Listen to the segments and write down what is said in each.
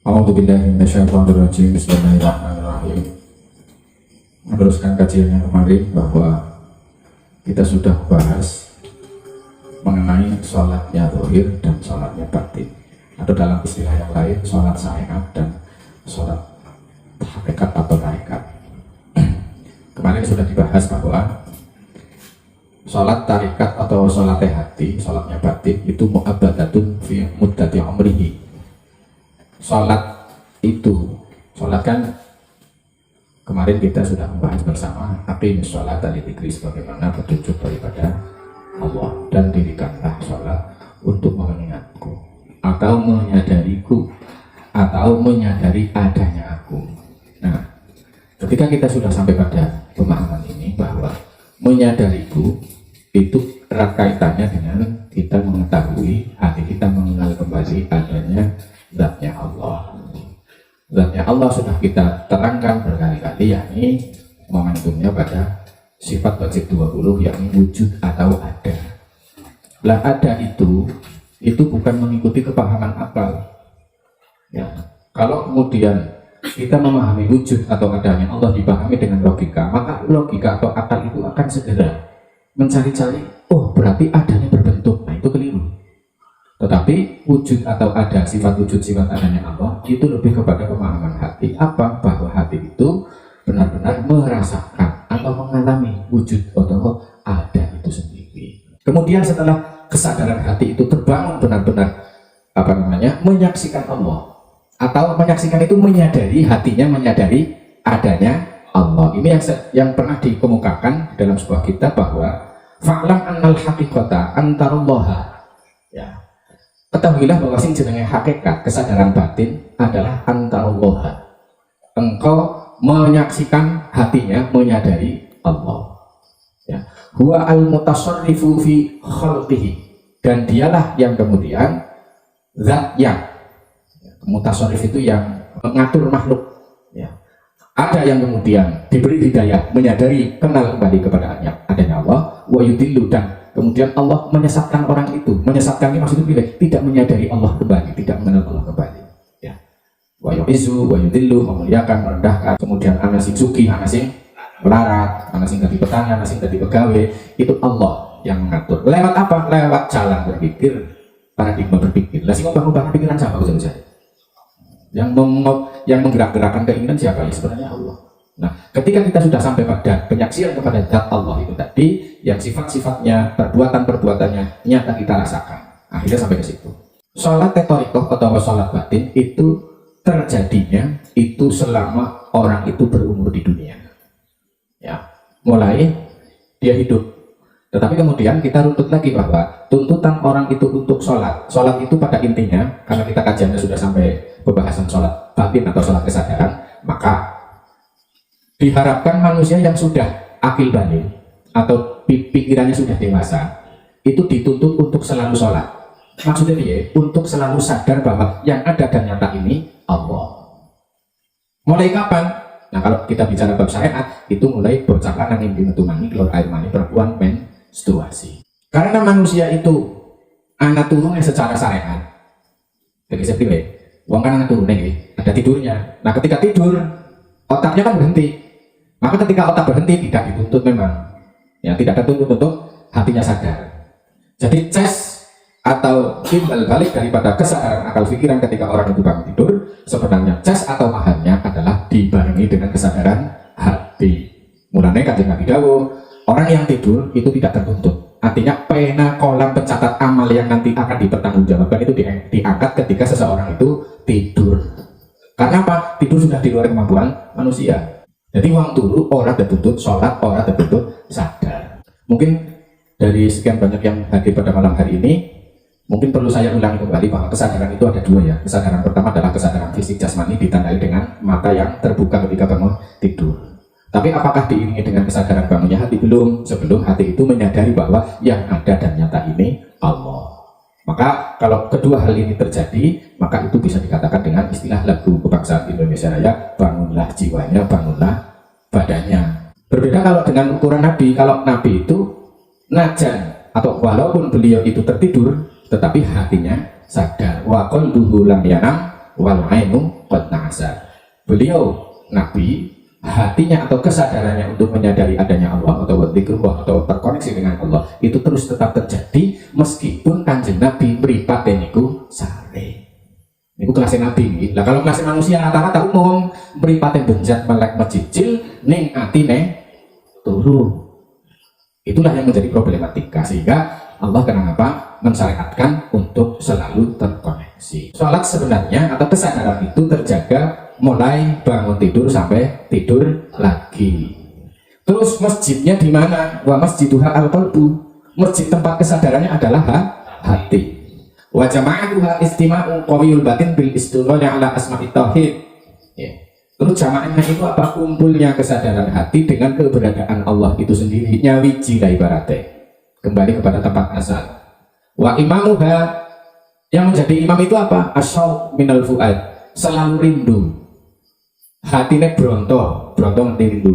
A'udzubillahi minasyaitonirrajim. Bismillahirrahmanirrahim. Meneruskan kajian yang kemarin bahwa kita sudah bahas mengenai sholatnya zahir dan sholatnya batin, atau dalam istilah yang lain sholat syariat dan sholat hakikat atau tarikat. Kemarin sudah dibahas bahwa sholat tarikat atau sholat hati, sholatnya batin itu mu'abbadatun fi muddati umrihi. Sholat itu, sholat kan kemarin kita sudah membahas bersama aqimis sholat tadi dikri sebagaimana petunjuk daripada Allah, dan dirikanlah sholat untuk mengingatku atau menyadariku atau menyadari adanya aku. Nah, ketika kita sudah sampai pada pemahaman ini bahwa menyadariku itu erat kaitannya dengan kita mengetahui, hati kita mengenal kembali adanya zatnya Allah. Zatnya Allah sudah kita terangkan berkali-kali, yakni momentumnya pada sifat wajib 20, yakni wujud atau ada. Lah ada itu bukan mengikuti kepahaman akal. Ya, kalau kemudian kita memahami wujud atau adanya Allah dipahami dengan logika, maka logika atau akal itu akan segera mencari-cari, oh berarti adanya berbentuk. Nah itu keliru. Tetapi wujud atau ada, sifat wujud, sifat adanya Allah itu lebih kepada pemahaman hati. Apa? Bahwa hati itu benar-benar merasakan atau mengalami wujud atau ada itu sendiri. Kemudian setelah kesadaran hati itu terbangun benar-benar menyaksikan Allah, atau menyaksikan itu menyadari, hatinya menyadari adanya Allah. Ini yang pernah dikemukakan dalam sebuah kitab bahwa fa'lam annal haqiqata antarullaha. Ya. Ketahuilah bahwa sing jenenge hakikat, kesadaran batin adalah antarullaha. Engkau menyaksikan hatinya menyadari Allah. Ya. Huwa al-mutasarrifu fi khalqihi, dan dialah yang kemudian zat yang mutasarrif itu yang mengatur makhluk. Ya. Ada yang kemudian diberi hidayah menyadari, kenal kembali kepada adanya Allah, wa yudillu, dan kemudian Allah menyesatkan orang itu. Menyesatkan ini maksudnya tidak menyadari Allah kembali, tidak mengenal Allah kembali. Ya. Wa yu'izzu wa yudillu, memuliakan, merendahkan. Kemudian ana sing sugih, ana sing melarat, ana sing dadi petani, ana sing dadi pegawai, itu Allah yang mengatur. Lewat apa? Lewat jalan berpikir, paradigma berpikir. Lah sing ngubah-ngubah pikiran siapa saja? Yang menggerak-gerakkan keinginan siapa? Ya sebenarnya Allah. Nah, ketika kita sudah sampai pada penyaksian kepada zat Allah itu tadi, yang sifat-sifatnya, perbuatan-perbuatannya nyata kita rasakan, akhirnya sampai ke situ. Sholat tetorikoh atau sholat batin itu terjadinya itu selama orang itu berumur di dunia. Ya, mulai dia hidup. Tetapi kemudian kita runtut lagi bahwa tuntutan orang itu untuk sholat itu pada intinya, karena kita kajiannya sudah sampai pembahasan sholat batin atau sholat kesadaran, maka diharapkan manusia yang sudah akil balik atau pikirannya sudah dewasa itu dituntut untuk selalu sholat. Maksudnya ya, untuk selalu sadar bahwa yang ada dan nyata ini Allah. Mulai kapan? Nah kalau kita bicara bab syariat itu mulai bocah lanang yang dimetumani keluar air mani perempuan menstruasi. Karena manusia itu anak turunnya secara syariat. Jadi seperti uang kan anak turunnya ada tidurnya. Nah ketika tidur otaknya kan berhenti. Maka ketika otak berhenti tidak dituntut memang, ya tidak dituntut untuk hatinya sadar. Jadi ces atau timbal balik daripada kesadaran akal pikiran ketika orang itu bangun tidur, sebenarnya ces atau mahannya adalah dibarengi dengan kesadaran hati. Mulanya Kanjeng Nabi dawuh, orang yang tidur itu tidak tertuntut. Artinya pena kolam pencatat amal yang nanti akan dipertanggungjawabkan itu diangkat ketika seseorang itu tidur. Karena apa? Tidur sudah di luar kemampuan manusia. Jadi uang turu orang tertuntut sholat, orang tertuntut sadar. Mungkin dari sekian banyak yang hadir pada malam hari ini, mungkin perlu saya ulangi kembali bahwa kesadaran itu ada dua ya. Kesadaran pertama adalah kesadaran fisik jasmani ditandai dengan mata yang terbuka ketika bangun tidur. Tapi apakah diiringi dengan kesadaran bangunnya hati? Belum. Sebelum hati itu menyadari bahwa yang ada dan nyata ini Allah. Maka kalau kedua hal ini terjadi, maka itu bisa dikatakan dengan istilah lagu kebangsaan Indonesia Raya, bangunlah jiwanya, bangunlah badannya. Berbeda kalau dengan ukuran Nabi. Kalau Nabi itu najan, atau walaupun beliau itu tertidur, tetapi hatinya sadar. Wa qalbuhu lam yanam wal ainu qad na'asa. Beliau Nabi, hatinya atau kesadarannya untuk menyadari adanya Allah atau dzikrullah atau terkoneksi dengan Allah itu terus tetap terjadi meskipun Kanjeng Nabi mripaten niku sare. Niku kelas Nabi. Lah kalau kelas manusia rata-rata umum mripaten benjat melek mecicil ning atine turu. Itulah yang menjadi problematika sehingga Allah kenapa mensyariatkan untuk selalu terkoneksi. Sholat sebenarnya atau kesadaran itu terjaga mulai bangun tidur sampai tidur lagi. Terus masjidnya di mana? Wa masjiduha al-qalbu. Masjid tempat kesadarannya adalah hati. Wa jama'atuha istima'u qawiyul batin bil istighlali ala asma'it tauhid. Ya. Terus jamaahnya itu apa? Kumpulnya kesadaran hati dengan keberadaan Allah itu sendiri. Nyawiji lah ibaratnya. Kembali kepada tempat asal. Wa imamuha, yang menjadi imam itu apa? Asyauq minal fuad, selalu rindu. Hatinya bronto ngerti rindu.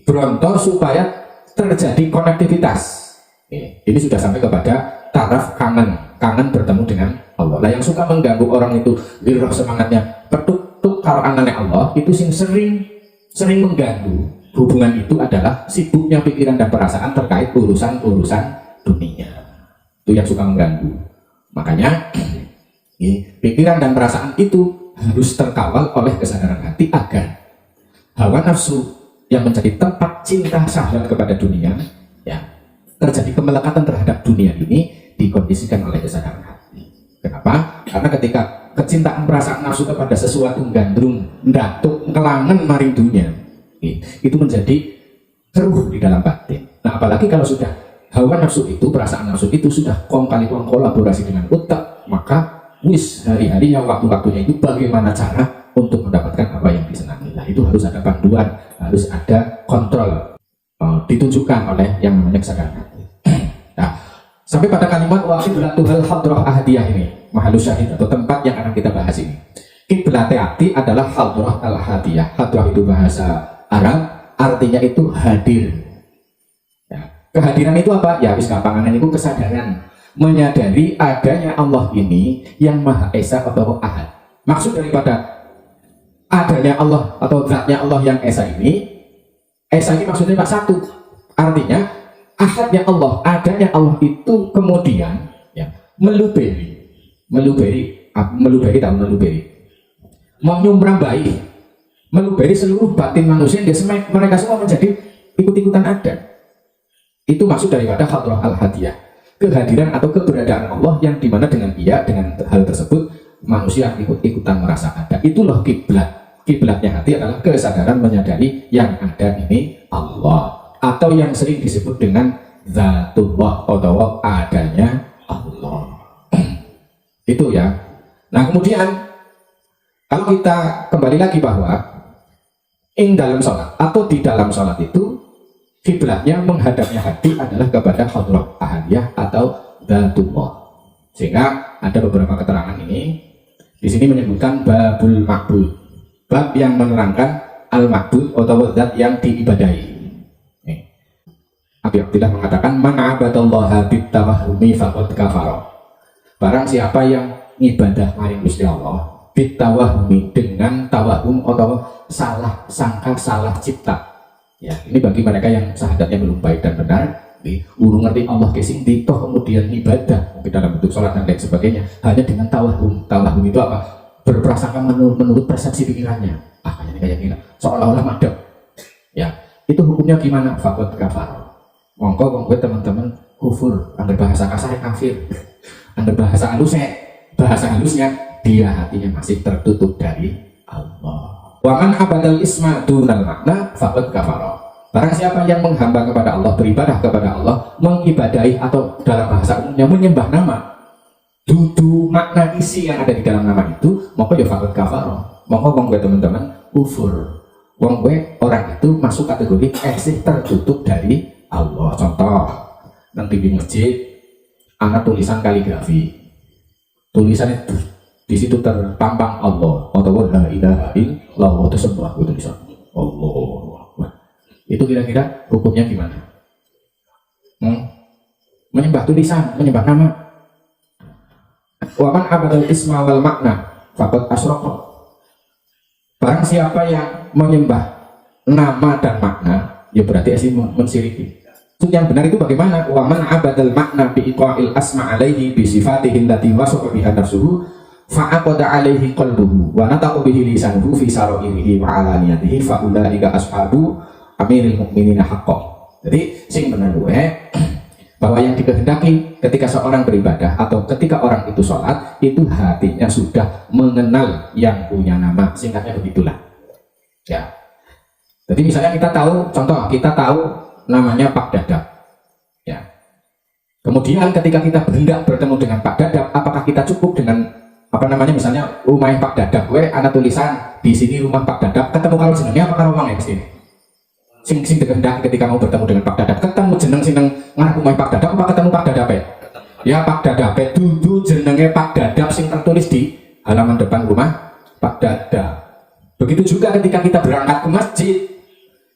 Bronto supaya terjadi konektivitas. Ini sudah sampai kepada taraf kangen bertemu dengan Allah. Nah yang suka mengganggu orang itu, giroh semangatnya, petuk karo anane Allah itu sering mengganggu. Hubungan itu adalah sibuknya pikiran dan perasaan terkait urusan dunia. Itu yang suka mengganggu. Makanya pikiran dan perasaan itu harus terkawal oleh kesadaran hati agar hawa nafsu yang menjadi tempat cinta syahwat kepada dunia, ya, terjadi kemelekatan terhadap dunia ini dikondisikan oleh kesadaran hati. Kenapa? Karena ketika kecintaan perasaan nafsu kepada sesuatu gandrung, ndatuk, kelangan maring dunia, itu menjadi keruh di dalam batin. Nah apalagi kalau sudah hawa nafsu itu, perasaan nafsu itu sudah kali kolaborasi dengan otak, maka wis hari-harinya waktu-waktunya itu bagaimana cara untuk mendapatkan apa yang disenangi. Nah itu harus ada panduan, harus ada kontrol, ditunjukkan oleh yang namanya kesadaran hati. Nah sampai pada kalimat wa qiblatuhal hadrah ahadiyah ini, mahalus syahid atau tempat yang akan kita bahas ini. Kiblat hati adalah hadrah al-hadiyah. Hadrah itu bahasa Arab, artinya itu hadir. Ya. Kehadiran itu apa? Ya wis gampangan itu kesadaran, menyadari adanya Allah ini yang Maha Esa atau Ahad. Maksud daripada adanya Allah atau zatnya Allah yang Esa ini maksudnya satu. Artinya ahadnya Allah, adanya Allah itu kemudian ya meluberi, menyumrambai, meluberi seluruh batin manusia yang mereka semua menjadi ikut-ikutan ada. Itu maksud daripada hadrah al-hadiyah, kehadiran atau keberadaan Allah yang dimana dengan hal tersebut manusia ikut-ikutan merasa ada. Itulah kiblat. Kiblatnya hati adalah kesadaran menyadari yang ada ini Allah, atau yang sering disebut dengan zatullah atau adanya Allah. Itu ya. Nah kemudian kalau kita kembali lagi bahwa dalam sholat atau di dalam sholat itu kiblatnya menghadapnya hati adalah kepada hadrah ahadiyah atau dzatullah. Sehingga ada beberapa keterangan ini. Di sini menyebutkan babul ma'bud, bab yang menerangkan al-ma'bud atau zat yang diibadahi. Abi Abdillah mengatakan man abadallaha bitawahhumi faqad kafara. Barang siapa yang ibadah maring Gusti Allah bitawahhumi, dengan tawahum atau salah sangka, salah cipta. Ya, ini bagi mereka yang syahadatnya belum baik dan benar, urung ngerti Allah kesing toh kemudian ibadah mungkin dalam bentuk sholat dan lain sebagainya hanya dengan tawahum. Tawahum itu apa? Berprasangka menurut persepsi pikirannya. Kayaknya kayak gini, seolah-olah madep. Ya, itu hukumnya gimana? Faqad kafar. Monggo teman-teman kufur. Angger bahasa kasar kafir. Angger bahasa halusnya dia hatinya masih tertutup dari Allah. Wa man abadal isma dunal makna faqad kafara. Barang siapa yang menghamba kepada Allah, beribadah kepada Allah, mengibadahi atau dalam bahasa umumnya menyembah nama, dudu makna isi yang ada di dalam nama itu, maka ya faqad kafara. Maka teman-teman kufur. Orang itu masuk kategori eksih tertutup dari Allah. Contoh, nanti di masjid ada tulisan kaligrafi. Tulisan itu di situ terpampang Allah atau la ilaha illallah, itu sebuah tulisan Allah. Itu kira-kira hukumnya gimana? Menyembah tulisan, menyembah nama. Wa man abadal isma wal makna faqad asyraka. Barang siapa yang menyembah nama dan makna, ya berarti asli mensyiriki. Yang benar itu bagaimana? Wa man abadal makna bi iqa'il asma alaihi bi sifatihi allati wasafa biha nafsuhu fa aqada alaihi qalbuhu wa nataqa bihi lisanuhu fi sarairihi wa alaniyatihi fa ulaika ashabu amiril mukminina haqqan. Jadi sing benar bahwa yang dikehendaki ketika seorang beribadah atau ketika orang itu sholat, itu hatinya sudah mengenal yang punya nama, singkatnya begitulah ya. Jadi misalnya kita tahu, contoh kita tahu namanya Pak Dadap ya. Kemudian ketika kita berhendak bertemu dengan Pak Dadap, apakah kita cukup dengan apa namanya, misalnya rumah Pak Dadap, ada tulisan di sini rumah Pak Dadap, ketemu kalau jenengnya apa karo wong ya mesti sing dikehendaki ketika mau bertemu dengan Pak Dadap, ketemu jeneng sing ngarep rumah Pak Dadap apa ketemu Pak Dadap ya? Pak Dadap dudu jenenge Pak Dadap sing tertulis di halaman depan rumah Pak Dadap. Begitu juga ketika kita berangkat ke masjid,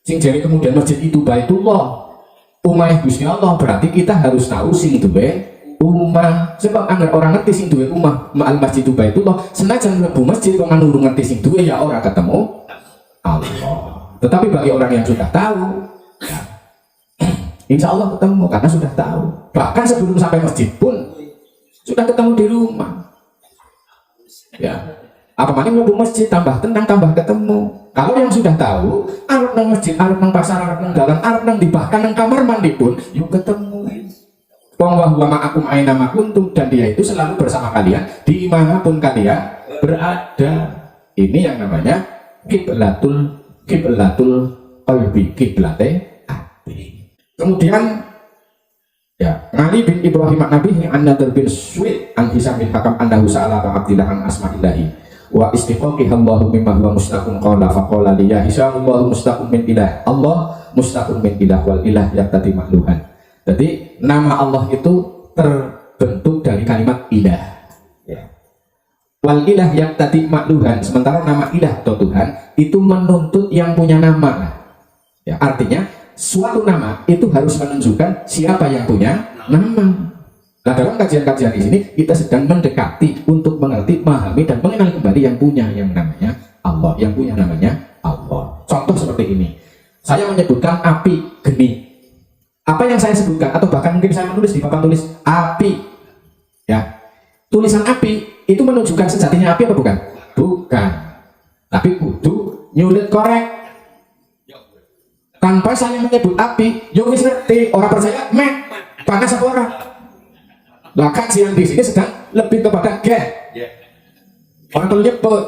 sing jadi kemudian masjid itu Baitullah, umah Gusti Allah, berarti kita harus tahu sing duwe umah. Sebab anggar orang ngerti sing duwe umah ma'al masjid itu Baitullah, senajan mlebu masjid kok nurung ngerti sing duwe ya ora ketemu Allah. Tetapi bagi orang yang sudah tahu, ya, insya Allah ketemu karena sudah tahu. Bahkan sebelum sampai masjid pun sudah ketemu di rumah. Ya, apa mana mau masjid tambah tenang tambah ketemu. Kalau yang sudah tahu, arep nang masjid, arep nang pasar, arep nang dalan, arep nang di bahkan nang kamar mandi pun, yuk ketemu. Wong wa huwa ma'akum aina ma kuntum, dan dia itu selalu bersama kalian dimanapun kalian berada. Ini yang namanya kiblatul qalbi, kiblate hati. Kemudian ya, Ali bin Ibrahim an-Nabi an-Nadr bin Suwid an Hisam bin Hakam annahu sa'ala Abdillah an asma'illahi wa istiqaqi Allahu mimma huwa mustaqim qala faqala li ya Hisam Allahu mustaqim min ilah, Allah mustaqim min ilah wal ilah yaqtadi mahluhan. Jadi nama Allah itu terbentuk dari kalimat ilah ya. Wal ilah yang tadi makluhan, sementara nama ilah atau Tuhan itu menuntut yang punya nama ya, artinya suatu nama itu harus menunjukkan siapa yang punya nama. Nah, dalam kajian-kajian di sini kita sedang mendekati untuk mengerti, memahami dan mengenal kembali yang punya yang namanya Allah, yang punya namanya Allah. Contoh seperti ini, saya menyebutkan api geni, apa yang saya sebutkan atau bahkan mungkin saya menulis di papan tulis api ya, tulisan api itu menunjukkan sejatinya api apa bukan? Bukan. Tapi kudu nyulit korek. Tanpa saya menyebut api, yo wis ngerti, orang percaya meh panas apa ora. Lah kajian di sini sedang lebih kepada orang perlu nyebut.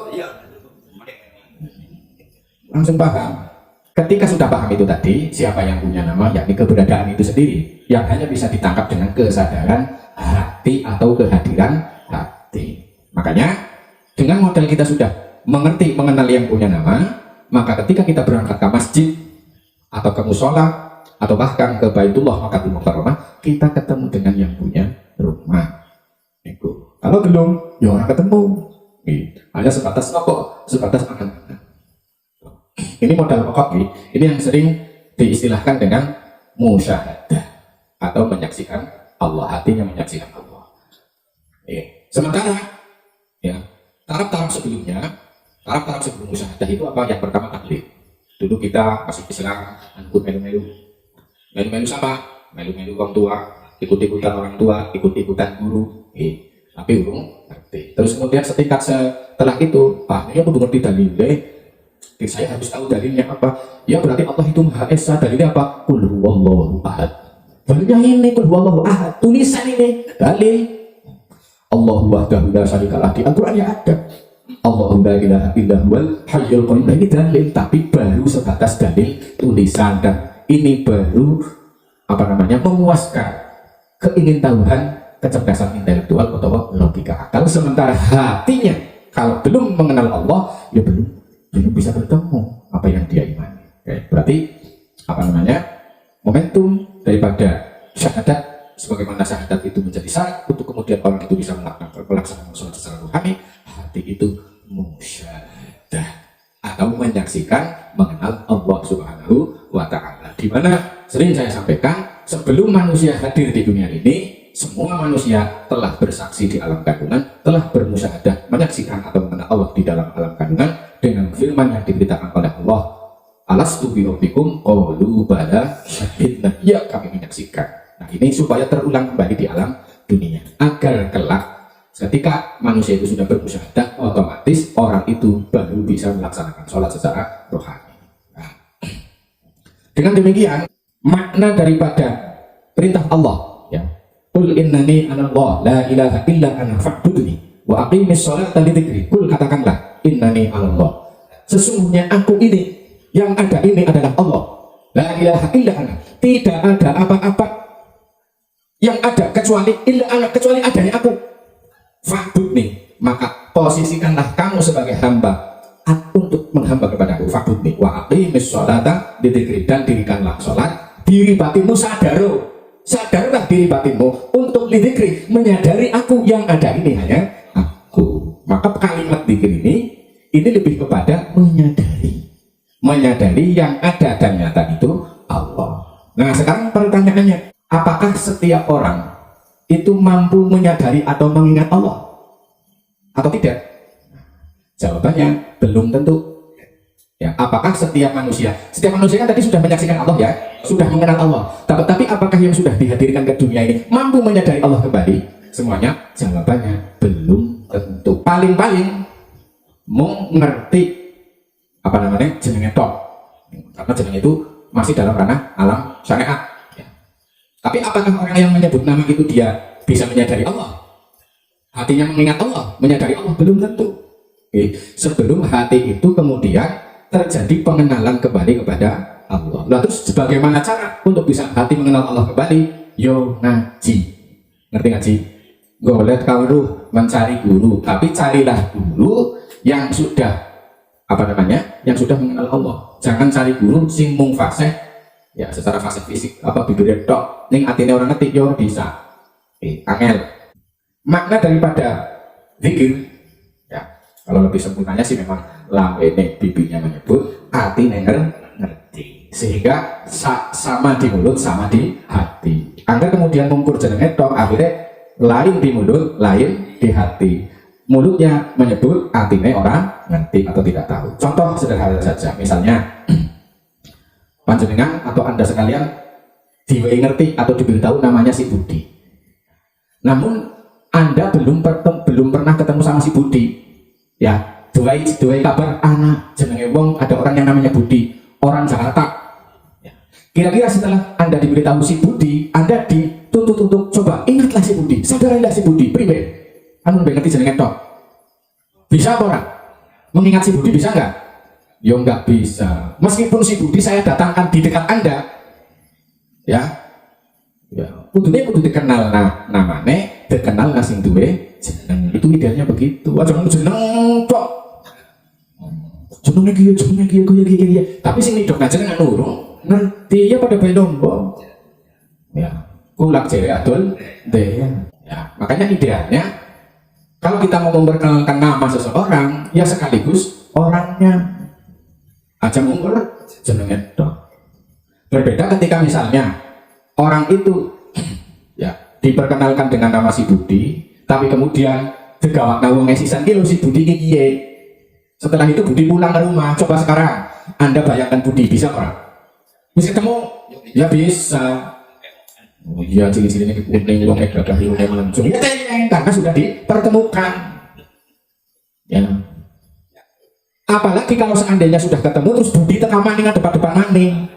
Langsung paham. Ketika sudah paham itu tadi, siapa yang punya nama, yakni keberadaan itu sendiri, yang hanya bisa ditangkap dengan kesadaran hati atau kehadiran hati. Makanya dengan model kita sudah mengerti, mengenal yang punya nama, maka ketika kita berangkat ke masjid atau ke musola atau bahkan ke Baitullah Makkatul Mukarramah, kita ketemu dengan yang punya rumah. Itu. Kalau belum, ya orang ketemu. Hanya sebatas rokok, sebatas makan. Ini modal pokok, ini yang sering diistilahkan dengan musyahadah atau menyaksikan Allah, hatinya menyaksikan Allah. Sementara ya, taraf-taraf sebelumnya, taraf-taraf sebelum musyahadah itu apa? Yang pertama taklid. Dulu kita masih Islam, angkut melu-melu sama, melu-melu orang tua, ikut-ikutan orang tua, ikut-ikutan guru, tapi belum ngerti. Terus kemudian setingkat setelah itu, ini aku ngerti dalilnya, saya harus tahu dalilnya apa. Ya berarti Allah itu Maha Esa, dalilnya apa? Qul huwallahu ahad. Dalilnya ini Qul huwallahu ahad, tulisan ini dalil. Allahu wahdahu la syarika lah, di Al-Quran ya ada. Allahu la ilaha illa huwal hayyul qayyum. Ini dalil, tapi baru sebatas dalil tulisan, dan ini baru apa namanya, memuaskan keingintahuan, kecerdasan intelektual atau logika akal. Sementara hatinya kalau belum mengenal Allah, ya belum bisa bertemu apa yang dia imani. Berarti apa namanya, momentum daripada syahadat, sebagaimana syahadat itu menjadi syarat untuk kemudian orang itu bisa melaksanakan sholat secara rohani, hati itu musyahadah atau menyaksikan, mengenal Allah Subhanahu wa Ta'ala. Di mana sering saya sampaikan, sebelum manusia hadir di dunia ini, semua manusia telah bersaksi di alam kandungan, telah bermusyahadah menyaksikan atau mengenal Allah di dalam alam kandungan dengan firman yang diberitakan oleh Allah, alastu bi rabbikum qalu bala syahidna, ya kami menyaksikan. Nah ini supaya terulang kembali di alam dunia, agar kelak ketika manusia itu sudah bermusyahadah, otomatis orang itu baru bisa melaksanakan sholat secara rohani. Nah, dengan demikian makna daripada perintah Allah, ya, Qul innani anallah la ilaha illa ana fa'budni wa aqimis sholata li dzikri. Qul, katakanlah, innani anallah, sesungguhnya aku ini, yang ada ini adalah Allah. La ilaha illa ana, tidak ada apa-apa yang ada kecuali illa ana, kecuali adanya aku. Fa'budni, maka posisikanlah kamu sebagai hamba untuk menghamba kepada aku. Fa'budni wa aqimis sholata li dzikri, dan dirikanlah sholat, diri batinmu sadarlah diri batinmu untuk dzikri, menyadari aku, yang ada ini hanya aku. Maka kalimat dzikir ini lebih kepada menyadari yang ada dan nyata itu Allah. Nah sekarang pertanyaannya, apakah setiap orang itu mampu menyadari atau mengingat Allah atau tidak? Jawabannya belum tentu. Ya, apakah setiap manusia kan tadi sudah menyaksikan Allah, ya, sudah mengenal Allah, tapi apakah yang sudah dihadirkan ke dunia ini mampu menyadari Allah kembali semuanya? Jawabannya belum tentu. Paling mau ngerti apa namanya jenenge tok, karena jenenge itu masih dalam ranah alam syariat, ya. Tapi apakah orang yang menyebut nama itu dia bisa menyadari Allah, hatinya mengingat Allah, menyadari Allah? Belum tentu. Oke. Sebelum hati itu kemudian terjadi pengenalan kembali kepada Allah. Lalu bagaimana cara untuk bisa hati mengenal Allah kembali? Yo ngaji. Ngerti ngaji? Golet kawruh, mencari guru, tapi carilah guru yang sudah yang sudah mengenal Allah. Jangan cari guru sing mung fasih, ya, secara fasih fisik, bibir tok ning atine orang ngetik yo bisa. Angel. Makna daripada zikir, ya, kalau lebih sempurnanya sih memang lambene bibirnya menyebut, hati ngerti, sehingga sama di mulut sama di hati. Angger kemudian mungkur jenenge tok, akhirnya lain di mulut, lain di hati. Mulutnya menyebut, hatinya orang ngerti atau tidak tahu. Contoh sederhana saja, misalnya panjenengan atau Anda sekalian diwei ngerti atau diberitahu namanya si Budi, namun Anda belum pernah ketemu sama si Budi, ya, duai kabar anak jenenge wong, ada orang yang namanya Budi, orang Jakarta, ya. Kira-kira setelah Anda diberitahu si Budi, Anda dituntut untuk coba ingatlah si Budi, sadarilah si Budi, pribe anu ngerti jenenge tok. Bisa apa orang mengingat si Budi? Bisa nggak? Ya nggak bisa. Meskipun si Budi saya datangkan di dekat Anda, ya, kudu dikenal namane, dikenal sing duwe jeneng. Itu idealnya begitu. Aja jeneng tok. Jenenge iki. Tapi sing nidok jenengan urung ngerti, ya pada bae lombong. Ya, kulak jere adol dean. Ya, makanya idealnya kalau kita mau memperkenalkan nama seseorang, ya sekaligus orangnya. Aja mungkur jenenge tok. Berbeda ketika misalnya orang itu, ya, diperkenalkan dengan nama si Budi, tapi kemudian degawak nawung esisan iki lho si Budi iki piye. Setelah itu Budi pulang ke rumah. Coba sekarang Anda bayangkan Budi, bisa orang? Bisa ketemu? Ya bisa. Oh iya, ciri-cirinya kuning, wong gagah irune melancung. Ya karena sudah dipertemukan. Ya. Apalagi kalau seandainya sudah ketemu terus Budi tengah maning depan maning.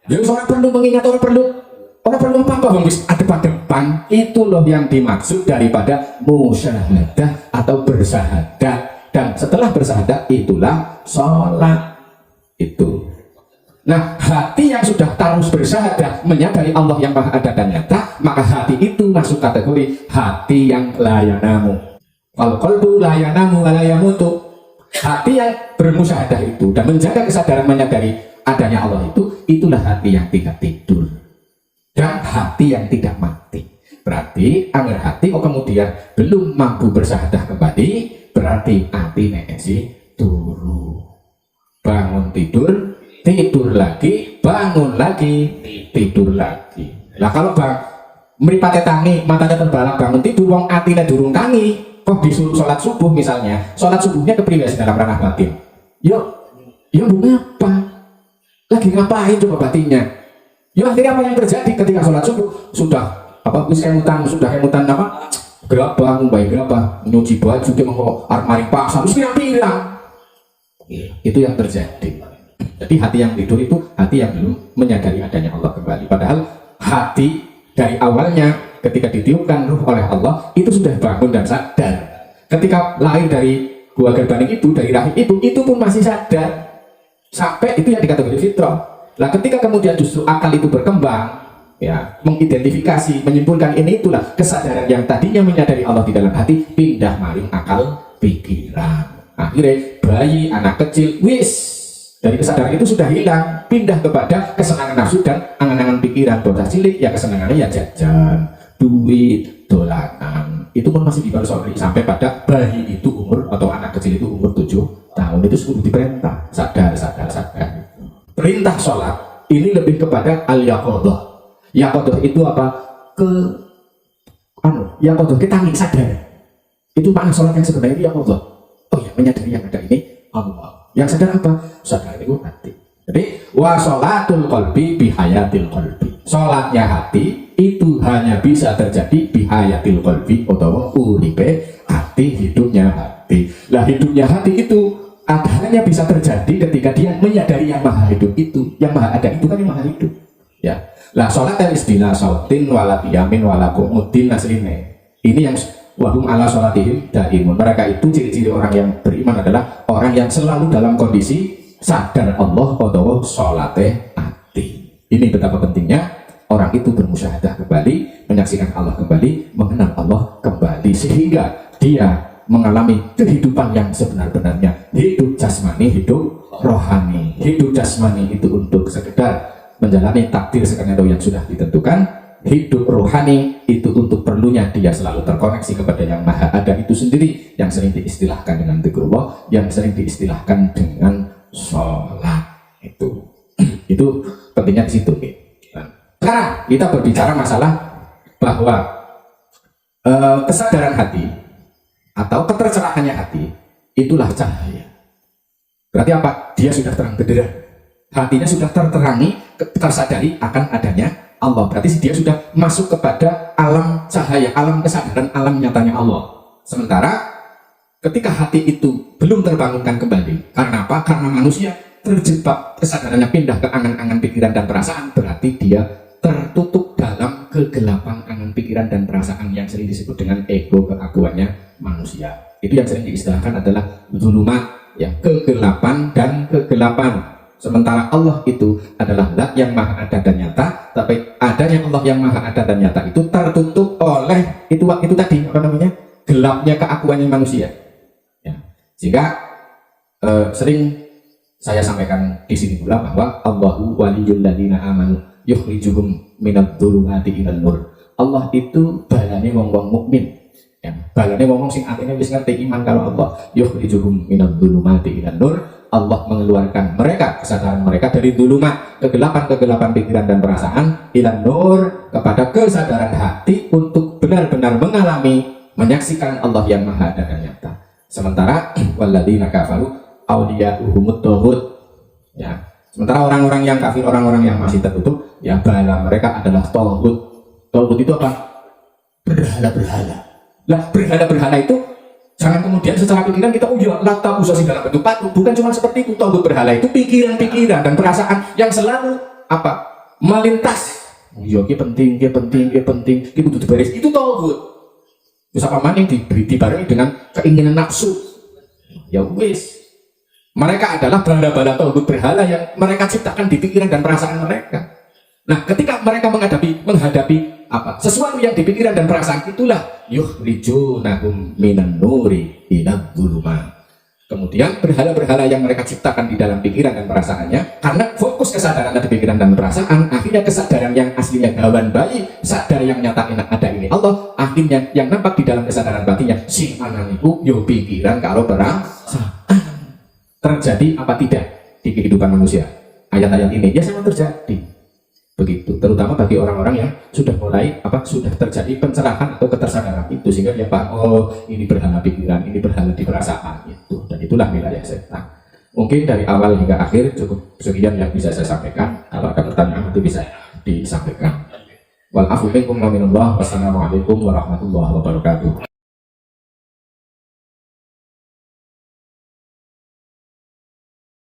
Jadi orang perlu mengingat, orang perlu apa-apa, bang, depan. Itu loh yang dimaksud daripada musyahadah atau bersahadat. Dan setelah bersahadat itulah sholat itu. Nah, hati yang sudah terus bersahadat menyadari Allah yang maha ada dan nyata, maka hati itu masuk kategori hati yang layanamu. Kalau qalbu layanamu walayamutu, hati yang bermusyahadah itu dan menjaga kesadaran menyadari adanya Allah itu, itulah hati yang tidak tidur dan hati yang tidak mati. Berarti agar hati kemudian belum mampu bersahadah kembali, berarti hati neesi turu. Bangun tidur lagi, bangun lagi, tidur lagi. Lah kalau bang mripate tangi, matanya terbelalak bangun tidur, wong atine durung tangi, kok disuruh sholat subuh misalnya, sholat subuhnya kepriwe dalam ranah batin? Yo ngapa? Lagi ngapain coba batinnya? Yo akhirnya apa yang terjadi ketika sholat subuh? Sudah kemutan apa? Gerabah, nyuci baju, dia mau armari pasar, terus pirang-pirang. Itu yang terjadi. Jadi hati yang tidur itu hati yang belum menyadari adanya Allah kembali. Padahal hati dari awalnya ketika ditiupkan ruh oleh Allah itu sudah bangun dan sadar. Ketika lahir dari gua gerbaning ibu, dari rahim ibu, itu pun masih sadar. Sampai itu yang dikategori fitrah. Nah ketika kemudian justru akal itu berkembang, ya mengidentifikasi, menyimpulkan ini itulah kesadaran yang tadinya menyadari Allah di dalam hati pindah maring akal pikiran. Akhirnya bayi, anak kecil, dari kesadaran itu sudah hilang, pindah kepada kesenangan nafsu dan angan-angan pikiran. Bocah cilik ya kesenangannya ya jajan, duit, dolanan. Itu pun masih dibalusori sampai pada bayi itu umur atau anak kecil itu umur 7 tahun itu sudah diperintah sadar. Perintah sholat ini lebih kepada al-yaqodah. Yaqodah itu apa? Yaqodah kita ingin sadar. Itu makna sholat yang sebenarnya itu yaqodah. Oh ya, menyadari yang ada ini Allah. Yang sadar apa? Sadar itu hati. Jadi wa sholatul qalbi bihayatil qalbi. Sholatnya hati itu hanya bisa terjadi bihayatil qalbi atau uripe hati, hidupnya hati. Lah hidupnya hati itu hanya bisa terjadi ketika dia menyadari yang maha hidup itu. Yang maha ada itu kan yang maha hidup. Ya. Lah sholat yang istina sautin wala qiyamin wala qu'udin asline. Ini yang wahum ala sholatihim daimun. Mereka itu ciri-ciri orang yang beriman adalah orang yang selalu dalam kondisi sadar Allah atau sholateh hati. Ini betapa pentingnya orang itu bermusyahadah kembali, menyaksikan Allah kembali, mengenal Allah kembali, sehingga dia mengalami kehidupan yang sebenar-benarnya. Hidup jasmani, hidup rohani. Hidup jasmani itu untuk sekedar menjalani takdir skenario yang sudah ditentukan. Hidup rohani itu untuk perlunya dia selalu terkoneksi kepada yang maha ada itu sendiri, yang sering diistilahkan dengan dzikrullah, yang sering diistilahkan dengan sholat. Itu pentingnya di situ. Nah, sekarang kita berbicara masalah bahwa kesadaran hati atau ketercerahannya hati itulah cahaya. Berarti apa? Dia sudah terang benderang, hatinya sudah terterangi, tersadari akan adanya Allah. Berarti dia sudah masuk kepada alam cahaya, alam kesadaran, alam nyatanya Allah. Sementara ketika hati itu belum terbangunkan kembali, karena apa? Karena manusia terjebak, kesadarannya pindah ke angan-angan pikiran dan perasaan, berarti dia tertutup dalam kegelapan angan pikiran dan perasaan yang sering disebut dengan ego, keakuannya manusia. Itu yang sering diistilahkan adalah zulumat, ya, kegelapan dan kegelapan. Sementara Allah itu adalah zat yang maha ada dan nyata, tapi adanya Allah yang maha ada dan nyata itu tertutup oleh itu tadi apa namanya, gelapnya keakuannya manusia. Ya. Sehingga sering saya sampaikan di sini pula bahwa Allahu waliyul ladzina amanu yukhrijuhum minadh dhulumati ilan nur. Allah itu balane wong-wong mukmin. Ya, balane wong-wong sing atine wis ngerti iman kalau Allah, yukhrijuhum minadh dhulumati ilan nur. Allah mengeluarkan mereka, kesadaran mereka dari dhulumat, kegelapan pikiran dan perasaan, ilan nur, kepada kesadaran hati untuk benar-benar mengalami, menyaksikan Allah yang maha ada dan nyata. Sementara walladzina kafaru awliya'uhumut taghut. Ya. Sementara orang-orang yang kafir, orang-orang yang masih tertutup, ya bala mereka adalah taghut. Taghut itu apa? Berhala-berhala. Lah berhala-berhala itu jangan kemudian secara pikiran kita lata usasi dalam bentuk patung. Bukan cuma seperti itu. Taghut berhala itu pikiran-pikiran dan perasaan yang selalu apa? Melintas. Yo ki penting, ki kudu diberes. Itu taghut. Terus apa maning dibarengi dengan keinginan nafsu. Ya wis. Mereka adalah bala-bala taghut berhala yang mereka ciptakan di pikiran dan perasaan mereka. Nah, ketika mereka menghadapi apa? Sesuatu yang di pikiran dan perasaan itulah yukhrijunahum minan nuri ilad dhulumat. Kemudian berhala-berhala yang mereka ciptakan di dalam pikiran dan perasaannya, karena fokus kesadaran di pikiran dan perasaan, akhirnya kesadaran yang aslinya gawan bayi, sadar yang nyata enak ada ini Allah, akhirnya yang nampak di dalam kesadaran batinnya si mananiku yo pikiran kalau perasaan. Terjadi apa tidak di kehidupan manusia? Ayat-ayat ini ya sangat terjadi. begitu. Terutama bagi orang-orang yang sudah mulai sudah terjadi pencerahan atau ketersadaran itu, sehingga dia paham, oh ini berhala pikiran, ini berhala di perasaan itu, dan itulah wilayah setan. Mungkin dari awal hingga akhir cukup sekian yang bisa saya sampaikan. Kalau ada pertanyaan itu bisa disampaikan. Wal afu minkum wa minallah. Wassalamualaikum warahmatullahi wabarakatuh.